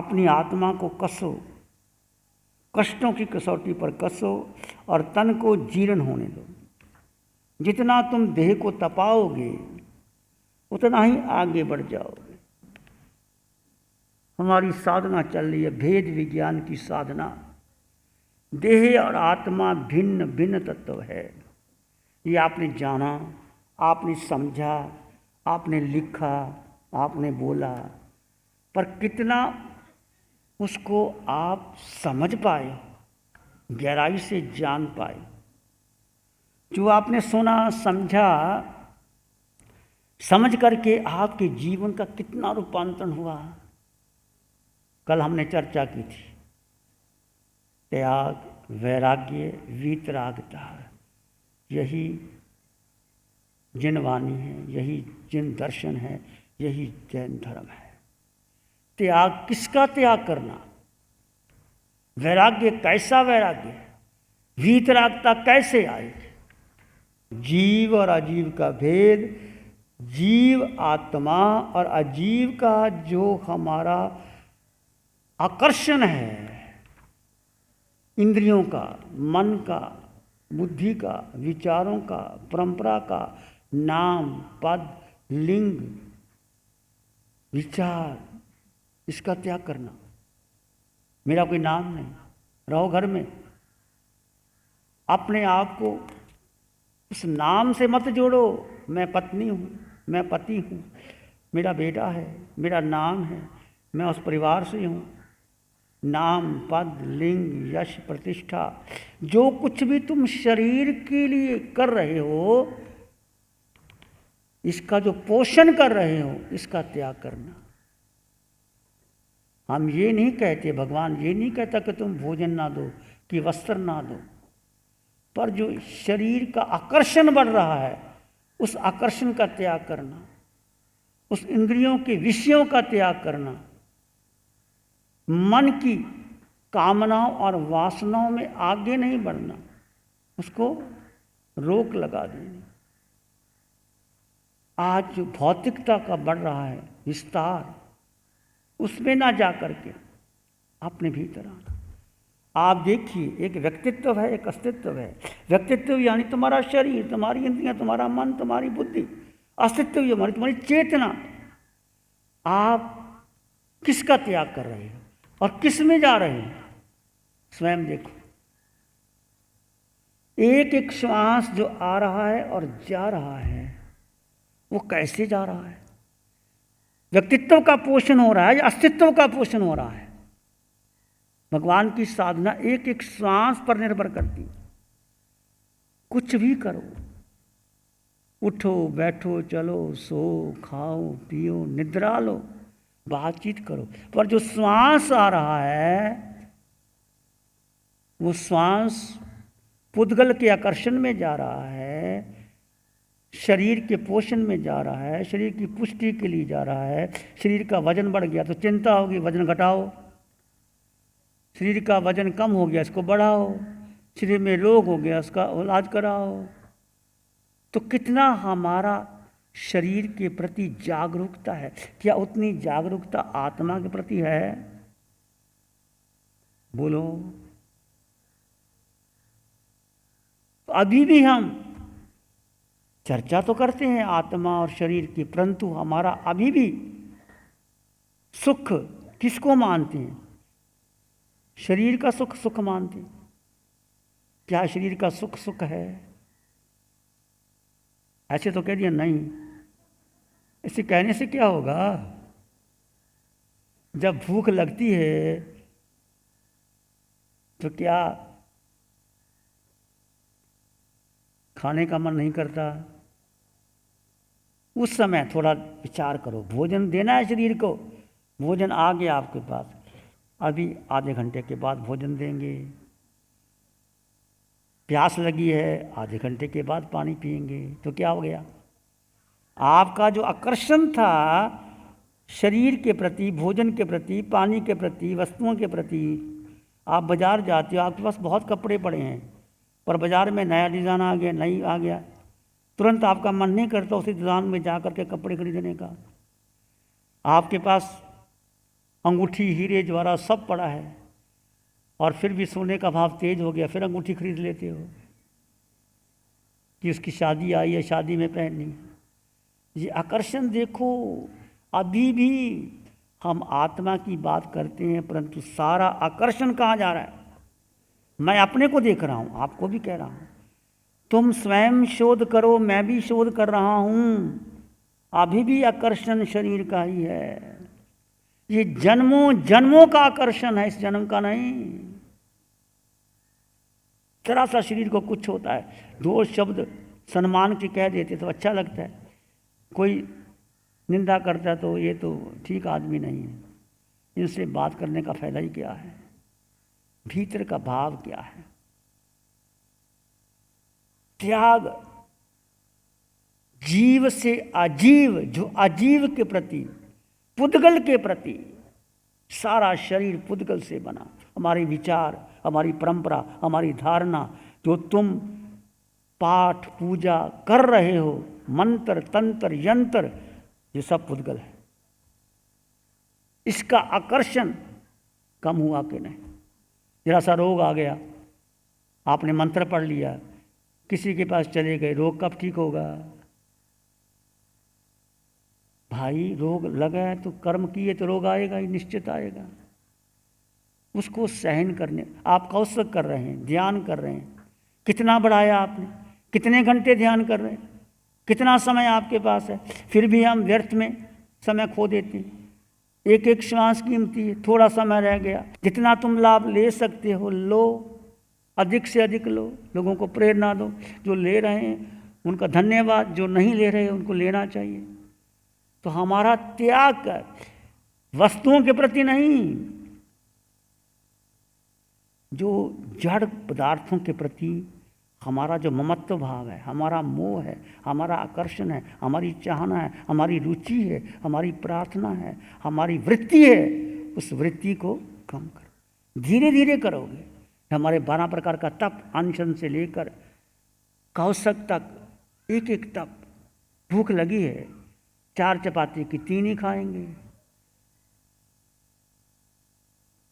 अपनी आत्मा को कसो, कष्टों की कसौटी पर कसो और तन को जीर्ण होने दो। जितना तुम देह को तपाओगे उतना ही आगे बढ़ जाओगे। हमारी साधना चल रही है भेद विज्ञान की साधना। देह और आत्मा भिन्न भिन्न तत्व है। ये आपने जाना, आपने समझा, आपने लिखा, आपने बोला, पर कितना उसको आप समझ पाए, गहराई से जान पाए। जो आपने सुना समझा, समझ करके आपके जीवन का कितना रूपांतरण हुआ। कल हमने चर्चा की थी त्याग, वैराग्य, वीतरागता, यही जिन वाणी है, यही जिन दर्शन है, यही जैन धर्म है। त्याग, किसका त्याग करना? वैराग्य, कैसा वैराग्य? वीतरागता कैसे आए? जीव और अजीव का भेद, जीव आत्मा और अजीव का जो हमारा आकर्षण है, इंद्रियों का, मन का, बुद्धि का, विचारों का, परंपरा का, नाम, पद, लिंग, विचार, इसका त्याग करना। मेरा कोई नाम नहीं, रहो घर में। अपने आप को उस नाम से मत जोड़ो। मैं पत्नी हूँ, मैं पति हूँ, मेरा बेटा है, मेरा नाम है, मैं उस परिवार से हूँ। नाम, पद, लिंग, यश, प्रतिष्ठा, जो कुछ भी तुम शरीर के लिए कर रहे हो, इसका जो पोषण कर रहे हो, इसका त्याग करना। हम ये नहीं कहते, भगवान ये नहीं कहता कि तुम भोजन ना दो, कि वस्त्र ना दो, पर जो शरीर का आकर्षण बढ़ रहा है, उस आकर्षण का त्याग करना, उस इंद्रियों के विषयों का त्याग करना, मन की कामनाओं और वासनाओं में आगे नहीं बढ़ना, उसको रोक लगा देनी। आज जो भौतिकता का बढ़ रहा है विस्तार, उसमें ना जा करके अपने भीतर आना। आप देखिए, एक व्यक्तित्व है, एक अस्तित्व है। व्यक्तित्व यानी तुम्हारा शरीर, तुम्हारी इंद्रियां, तुम्हारा मन, तुम्हारी बुद्धि। अस्तित्व यानी तुम्हारी चेतना। आप किसका त्याग कर रहे हो और किस में जा रहे हैं? स्वयं देखो। एक एक श्वास जो आ रहा है और जा रहा है, वो कैसे जा रहा है? व्यक्तित्व का पोषण हो रहा है या अस्तित्व का पोषण हो रहा है? भगवान की साधना एक एक श्वास पर निर्भर करती है। कुछ भी करो, उठो, बैठो, चलो, सो, खाओ, पियो, निद्रा लो, बातचीत करो, पर जो श्वास आ रहा है, वो श्वास पुद्गल के आकर्षण में जा रहा है, शरीर के पोषण में जा रहा है, शरीर की पुष्टि के लिए जा रहा है। शरीर का वजन बढ़ गया तो चिंता होगी, वजन घटाओ। शरीर का वजन कम हो गया, इसको बढ़ाओ। शरीर में रोग हो गया, उसका इलाज कराओ। तो कितना हमारा शरीर के प्रति जागरूकता है? क्या उतनी जागरूकता आत्मा के प्रति है? बोलो। अभी भी हम चर्चा तो करते हैं आत्मा और शरीर की, परंतु हमारा अभी भी सुख किसको मानते हैं? शरीर का सुख सुख मानते हैं। क्या शरीर का सुख सुख है? ऐसे तो कह दिया नहीं। ऐसे कहने से क्या होगा? जब भूख लगती है तो क्या खाने का मन नहीं करता? उस समय थोड़ा विचार करो। भोजन देना है शरीर को, भोजन आ गया आपके पास, अभी आधे घंटे के बाद भोजन देंगे। प्यास लगी है, आधे घंटे के बाद पानी पिएंगे। तो क्या हो गया? आपका जो आकर्षण था शरीर के प्रति, भोजन के प्रति, पानी के प्रति, वस्तुओं के प्रति, आप बाज़ार जाते हो, आपके पास बहुत कपड़े पड़े हैं, पर बाज़ार में नया डिज़ाइन आ गया, नहीं आ गया, तुरंत आपका मन नहीं करता उसी दुकान में जा कर के कपड़े खरीदने का। आपके पास अंगूठी, हीरे जवाहरात सब पड़ा है, और फिर भी सोने का भाव तेज हो गया, फिर अंगूठी खरीद लेते हो कि उसकी शादी आई है, शादी में पहननी। ये आकर्षण देखो, अभी भी हम आत्मा की बात करते हैं, परंतु सारा आकर्षण कहाँ जा रहा है? मैं अपने को देख रहा हूँ, आपको भी कह रहा हूँ, तुम स्वयं शोध करो, मैं भी शोध कर रहा हूँ, अभी भी आकर्षण शरीर का ही है। ये जन्मों जन्मों का आकर्षण है, इस जन्म का नहीं। जरा सा शरीर को कुछ होता है, दो शब्द सम्मान के कह देते तो अच्छा लगता है, कोई निंदा करता है तो ये तो ठीक आदमी नहीं है, इनसे बात करने का फायदा ही क्या है? भीतर का भाव क्या है? त्याग, जीव से अजीव, जो अजीव के प्रति, पुद्गल के प्रति, सारा शरीर पुद्गल से बना, हमारे विचार, हमारी परंपरा, हमारी धारणा, जो तुम पाठ पूजा कर रहे हो, मंत्र तंत्र यंत्र, ये सब पुद्गल है। इसका आकर्षण कम हुआ कि नहीं? जरा सा रोग आ गया, आपने मंत्र पढ़ लिया, किसी के पास चले गए, रोग कब ठीक होगा? भाई रोग लगा है तो कर्म किए तो रोग आएगा ही, निश्चित आएगा। उसको सहन करने आप कौशल कर रहे हैं, ध्यान कर रहे हैं, कितना बढ़ाया आपने, कितने घंटे ध्यान कर रहे हैं, कितना समय आपके पास है, फिर भी हम व्यर्थ में समय खो देते हैं। एक एक श्वास कीमती है, थोड़ा समय रह गया, जितना तुम लाभ ले सकते हो लो, अधिक से अधिक लो, लोगों को प्रेरणा दो, जो ले रहे हैं उनका धन्यवाद, जो नहीं ले रहे उनको लेना चाहिए। तो हमारा त्याग कर वस्तुओं के प्रति नहीं, जो जड़ पदार्थों के प्रति हमारा जो ममत्व भाव है, हमारा मोह है, हमारा आकर्षण है, हमारी चाहना है, हमारी रुचि है, हमारी प्रार्थना है, हमारी वृत्ति है, उस वृत्ति को कम करो। धीरे धीरे करोगे। हमारे 12 प्रकार का तप, अनशन से लेकर कौशक तक, एक एक तप। भूख लगी है, 4 चपाती की 3 ही खाएंगे,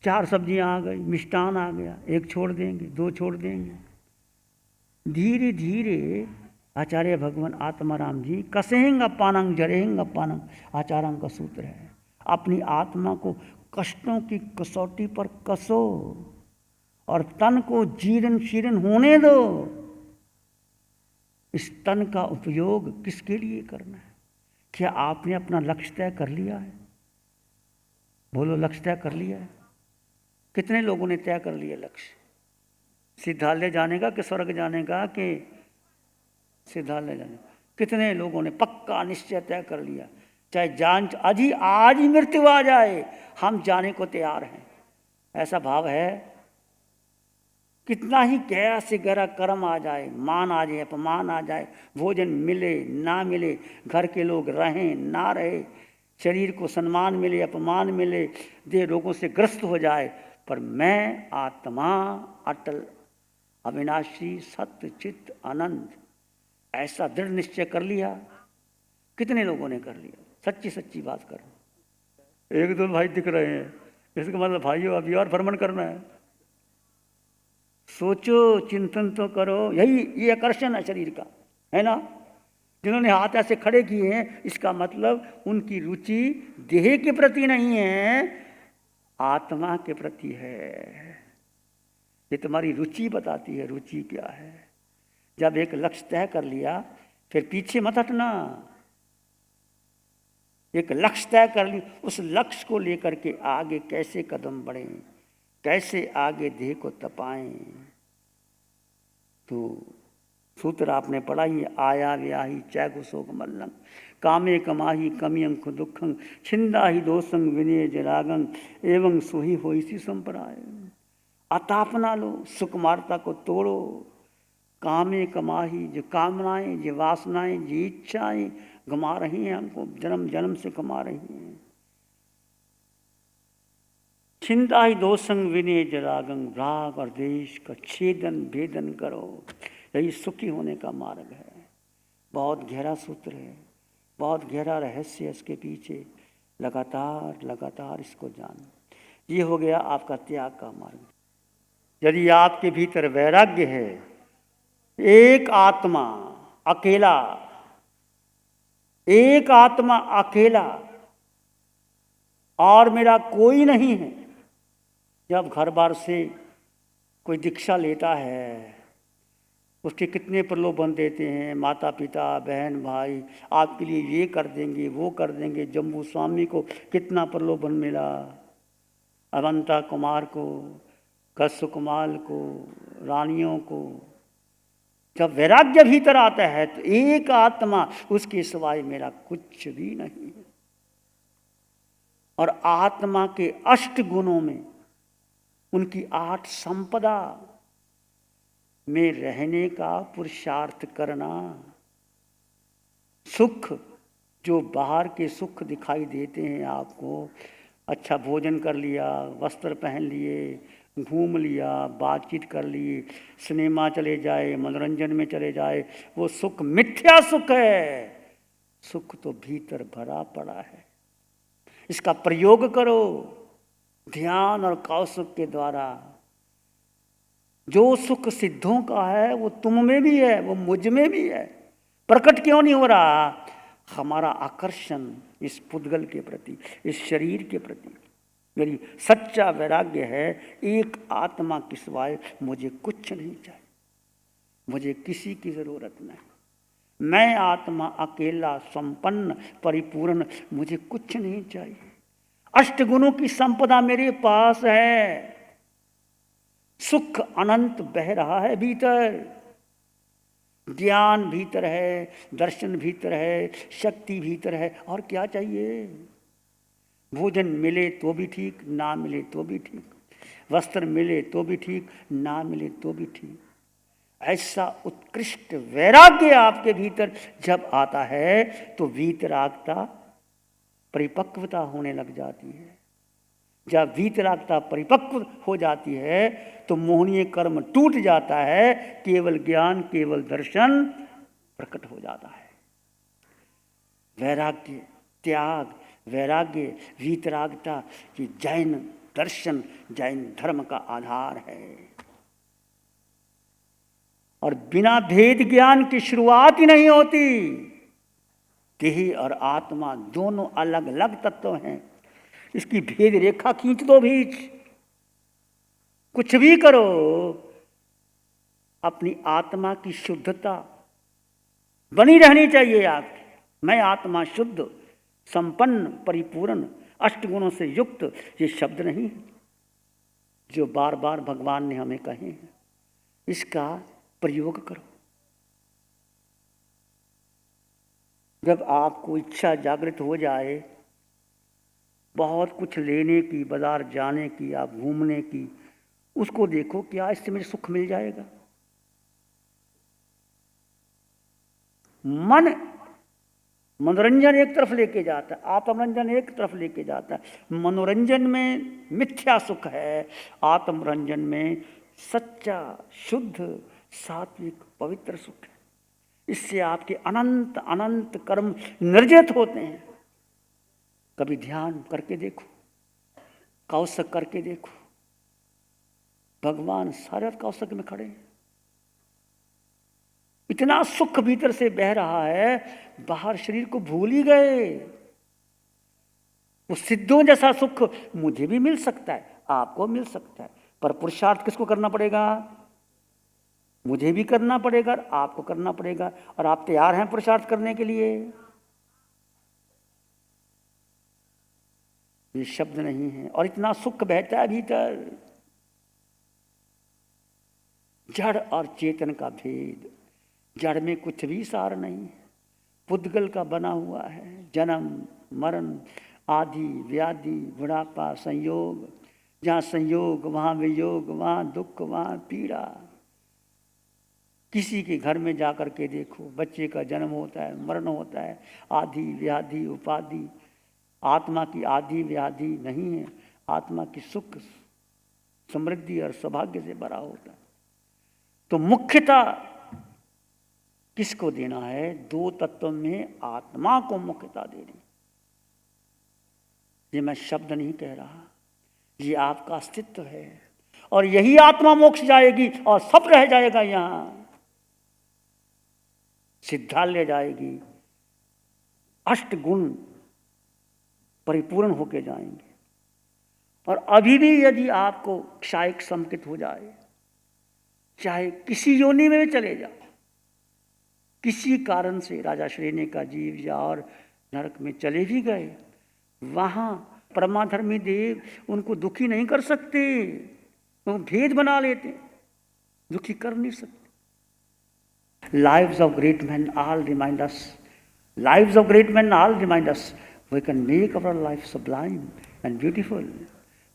4 सब्जियां आ गई, मिष्टान आ गया, 1 छोड़ देंगे, 2 छोड़ देंगे। धीरे धीरे आचार्य भगवान आत्माराम जी कसेंग अपानंग जरेंग अपानंग, आचार्यों का सूत्र है। अपनी आत्मा को कष्टों की कसौटी पर कसो और तन को जीर्ण शीर्ण होने दो। इस तन का उपयोग किसके लिए करना है? क्या आपने अपना लक्ष्य तय कर लिया है? बोलो, लक्ष्य तय कर लिया है? कितने लोगों ने तय कर लिया लक्ष्य? सिद्धालय जाने का कि स्वर्ग जाने का कि सिद्धालय जाने का? कितने लोगों ने पक्का निश्चय तय कर लिया, चाहे जान आज ही मृत्यु आ जाए, हम जाने को तैयार हैं, ऐसा भाव है। कितना ही गहरा से गहरा कर्म आ जाए, मान आ जाए, अपमान आ जाए, भोजन मिले ना मिले, घर के लोग रहें ना रहे, शरीर को सम्मान मिले अपमान मिले, देह रोगों से ग्रस्त हो जाए, पर मैं आत्मा अटल अविनाशी सत्य चित्त आनंद, ऐसा दृढ़ निश्चय कर लिया। कितने लोगों ने कर लिया? सच्ची सच्ची बात कर। 1-2 भाई दिख रहे हैं, इसका मतलब भाइयों अभी और भ्रमण करना है। सोचो, चिंतन तो करो। यही ये आकर्षण है शरीर का, है ना? जिन्होंने हाथ ऐसे खड़े किए हैं, इसका मतलब उनकी रुचि देह के प्रति नहीं है, आत्मा के प्रति है। ये तुम्हारी रुचि बताती है, रुचि क्या है। जब एक लक्ष्य तय कर लिया, फिर पीछे मत हटना। एक लक्ष्य तय कर ली, उस लक्ष्य को लेकर के आगे कैसे कदम बढ़ें, कैसे आगे देह को तपाएं। तो सूत्र आपने पढ़ा ही, आया व्याही चैगु शोक मल्लंग, कामे कमाही कमियं दुखं, छिंदा ही दोषं विनय जरागं, एवं सोही होई सी संपराय। अतापना लो, सुकुमारता को तोड़ो। कामे कमाही, जो कामनाएं, जो वासनाएं, जो इच्छाएं घुमा रही हैं हमको, जन्म जन्म से घुमा रही हैं। छिंदा ही दोषं विनय जरागं, राग और देश का छेदन भेदन करो। यही सुखी होने का मार्ग है। बहुत गहरा सूत्र है, बहुत गहरा रहस्य है इसके पीछे। लगातार लगातार इसको जानो। ये हो गया आपका त्याग का मार्ग। यदि आपके भीतर वैराग्य है, एक आत्मा अकेला, एक आत्मा अकेला और मेरा कोई नहीं है। जब घर बार से कोई दीक्षा लेता है, उसके कितने प्रलोभन देते हैं, माता पिता बहन भाई आपके लिए ये कर देंगे वो कर देंगे। जम्बू स्वामी को कितना प्रलोभन मिला, अवंता कुमार को, कस्य कुमार को, रानियों को। जब वैराग्य भीतर आता है तो एक आत्मा, उसके सिवाय मेरा कुछ भी नहीं है। और आत्मा के 8 गुणों में उनकी 8 संपदा में रहने का पुरुषार्थ करना। सुख जो बाहर के सुख दिखाई देते हैं आपको, अच्छा भोजन कर लिया, वस्त्र पहन लिए, घूम लिया, बातचीत कर ली, सिनेमा चले जाए, मनोरंजन में चले जाए, वो सुख मिथ्या सुख है। सुख तो भीतर भरा पड़ा है। इसका प्रयोग करो ध्यान और कौशल के द्वारा। जो सुख सिद्धों का है वो तुम में भी है, वो मुझ में भी है। प्रकट क्यों नहीं हो रहा? हमारा आकर्षण इस पुद्गल के प्रति, इस शरीर के प्रति। मेरी सच्चा वैराग्य है, एक आत्मा के सिवाय मुझे कुछ नहीं चाहिए, मुझे किसी की जरूरत नहीं। मैं आत्मा अकेला संपन्न परिपूर्ण, मुझे कुछ नहीं चाहिए। 8 गुणों की संपदा मेरे पास है। सुख अनंत बह रहा है भीतर, ज्ञान भीतर है, दर्शन भीतर है, शक्ति भीतर है। और क्या चाहिए? भोजन मिले तो भी ठीक, ना मिले तो भी ठीक, वस्त्र मिले तो भी ठीक, ना मिले तो भी ठीक। ऐसा उत्कृष्ट वैराग्य आपके भीतर जब आता है तो वीतरागता परिपक्वता होने लग जाती है। जब वीतरागता परिपक्व हो जाती है तो मोहनीय कर्म टूट जाता है, केवल ज्ञान केवल दर्शन प्रकट हो जाता है। वैराग्य, त्याग, वैराग्य, वीतरागता ये जैन दर्शन, जैन धर्म का आधार है। और बिना भेद ज्ञान की शुरुआत ही नहीं होती। देह और आत्मा दोनों अलग अलग तत्व हैं। इसकी भेद रेखा खींच दो बीच, कुछ भी करो, अपनी आत्मा की शुद्धता बनी रहनी चाहिए आपकी। मैं आत्मा शुद्ध संपन्न परिपूर्ण 8 गुणों से युक्त, ये शब्द नहीं जो बार बार भगवान ने हमें कहे हैं। इसका प्रयोग करो। जब आपको इच्छा जागृत हो जाए बहुत कुछ लेने की, बाजार जाने की, आप घूमने की, उसको देखो क्या इससे मुझे सुख मिल जाएगा। मन मनोरंजन एक तरफ लेके जाता है, आत्मरंजन एक तरफ लेके जाता है। मनोरंजन में मिथ्या सुख है, आत्मरंजन में सच्चा शुद्ध सात्विक पवित्र सुख है। इससे आपके अनंत अनंत कर्म निर्जित होते हैं। कभी ध्यान करके देखो, कौशक करके देखो, भगवान सारे कौशक में खड़े हैं। इतना सुख भीतर से बह रहा है, बाहर शरीर को भूल ही गए। वो सिद्धों जैसा सुख मुझे भी मिल सकता है, आपको मिल सकता है, पर पुरुषार्थ किसको करना पड़ेगा? मुझे भी करना पड़ेगा, आपको करना पड़ेगा। और आप तैयार हैं पुरुषार्थ करने के लिए? ये शब्द नहीं है। और इतना सुख बहता है भीतर, जड़ और चेतन का भेद। जड़ में कुछ भी सार नहीं है, पुद्गल का बना हुआ है। जन्म मरण आदि व्याधि बुढ़ापा संयोग, जहाँ संयोग वहाँ वियोग, वहाँ दुख वहाँ पीड़ा। किसी के घर में जाकर के देखो, बच्चे का जन्म होता है, मरण होता है, आदि व्याधि उपाधि। आत्मा की आदि व्याधि नहीं है, आत्मा की सुख समृद्धि और सौभाग्य से भरा होता है। तो मुख्यता किसको देना है? 2 तत्व में आत्मा को मुख्यता देनी। ये मैं शब्द नहीं कह रहा, ये आपका अस्तित्व है। और यही आत्मा मोक्ष जाएगी और सब रह जाएगा यहाँ, सिद्धालय जाएगी, अष्ट गुण परिपूर्ण होके जाएंगे। और अभी भी यदि आपको क्षायिक संकित हो जाए, चाहे किसी योनि में भी चले जाओ, किसी कारण से राजा श्रेणी का जीव या और नरक में चले भी गए, वहाँ परमाधर्मी देव उनको दुखी नहीं कर सकते, वो भेद बना लेते, दुखी कर नहीं सकते। Lives of great man all remind us, lives of great men all remind us we can make our life sublime and beautiful।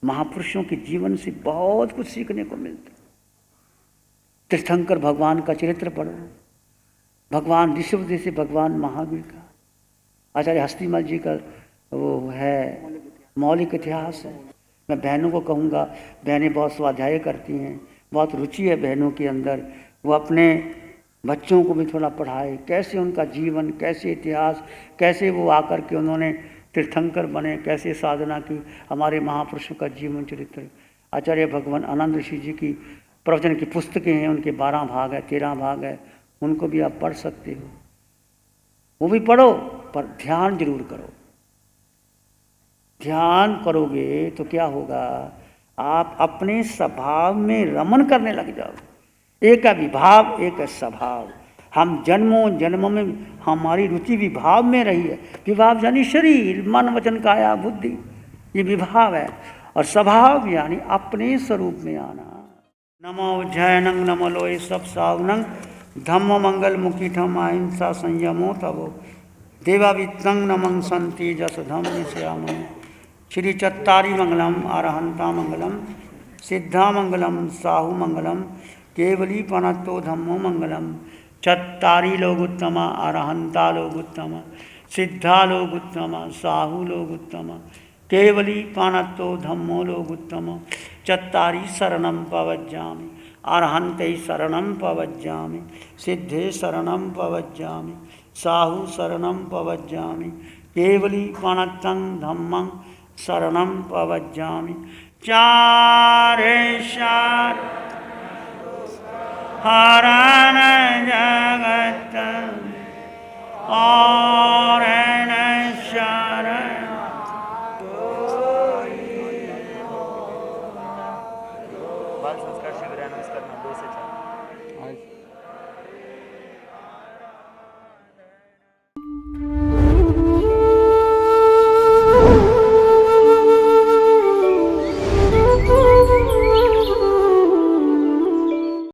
महापुरुषों के जीवन से बहुत कुछ सीखने को मिलता। तीर्थंकर भगवान का चरित्र पढ़ो, भगवान ऋषभ जैसे भगवान महावीर का, आचार्य हस्तिमल जी का वो है मौलिक इतिहास है। मैं बहनों को कहूँगा, बहनें बहुत स्वाध्याय करती हैं, बहुत रुचि है बहनों के अंदर, वो अपने बच्चों को भी थोड़ा पढ़ाए, कैसे उनका जीवन, कैसे इतिहास, कैसे वो आकर के उन्होंने तीर्थंकर बने, कैसे साधना की, हमारे महापुरुषों का जीवन चरित्र। आचार्य भगवान आनंद ऋषि जी की प्रवचन की पुस्तकें हैं, उनके 12 भाग है, 13 भाग है, उनको भी आप पढ़ सकते हो, वो भी पढ़ो, पर ध्यान जरूर करो। ध्यान करोगे तो क्या होगा, आप अपने स्वभाव में रमन करने लग जाओगे। एक है विभाव, एक है स्वभाव। हम जन्मों जन्मों में हमारी रुचि विभाव में रही है। विभाव यानी शरीर, मन, वचन, काया, बुद्धि, ये विभाव है। और स्वभाव यानी अपने स्वरूप में आना। नमो जयनंग नमो लोय सब सावनंग धम्म मंगल मुखी ठम अहिंसा संयमो तवो देवावित्तं नमं संति जस धम्म श्यामो। श्री चत्तारी मंगलम अरहंता मंगलम सिद्धा मंगलम साहु मंगलम केवली पनत्तो धम्मो मंगलम। चत्तारी लोग उत्तम, अरहंता लोग उत्तम, सिद्धा लोग उत्तम, साहु लोग उत्तम, केवली पनत्तो धम्मो लोग उत्तम। चत्तारी शरणं पवज्जामि, अरहंते शरणं पवज्जामि, सिद्धे शरणं पवज्जामि, साहु शरणं पवज्जामि, केवली पनत्तं धम्मं शरणं पवज्जामि। चारेशार हरण जगत